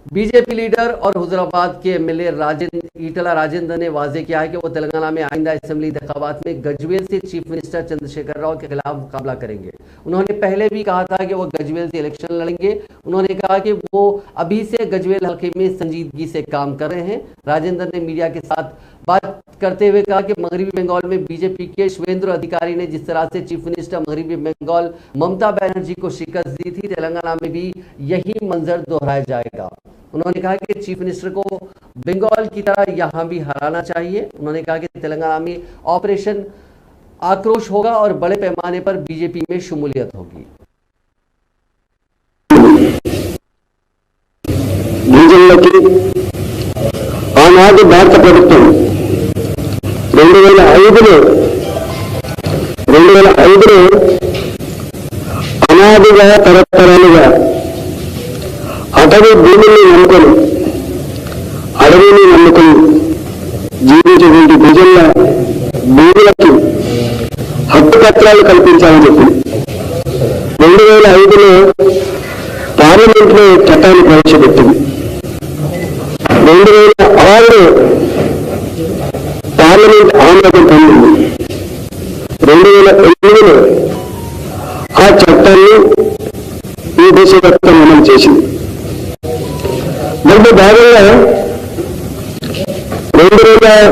BJP leader और हुजूराबाद के MLA ईटला Rajendra ने वाजे किया है कि वो तेलंगाना में आइंदा असेंबली इंतखाबात में गजवेल से चीफ मिनिस्टर चंद्रशेखर राव के खिलाफ मुकाबला करेंगे। उन्होंने पहले भी कहा था कि वो गजवेल से इलेक्शन लड़ेंगे। उन्होंने कहा कि वो अभी से गजवेल हल्के में संजीदगी से काम कर रहे हैं। राजेंद्र ने मीडिया के साथ बात करते हुए कहा कि मगरबी बंगाल में बीजेपी के शुवेंदु अधिकारी ने जिस तरह से चीफ मिनिस्टर मगरबी बंगाल ममता बनर्जी को शिकस्त दी थी, तेलंगाना में भी यही मंजर दोहराया जाएगा। उन्होंने कहा कि चीफ मिनिस्टर को बंगाल की तरह यहां भी हराना चाहिए। उन्होंने कहा कि तेलंगाना में ऑपरेशन आक्रोश होगा और बड़े पैमाने पर बीजेपी में शमूलियत होगी। ఆనాడు భారత ప్రభుత్వం 2005లో అనాదిగా తరతరాలుగా అటవీ భూముల్ని నమ్ముకొని అడవిని నమ్ముకొని జీవించేటువంటి ప్రజల భూములకి హక్కు పత్రాలు కల్పించాలని చెప్పి 2005లో పార్లమెంట్లో చట్టాన్ని ప్రవేశపెట్టింది। 2006లో పార్లమెంట్ ఆమోదం పొందింది। 2008లో ఆ చట్టాన్ని ఈ దేశవ్యాప్తంగా అమలు చేసింది। దాంట్లో భాగంగా 2013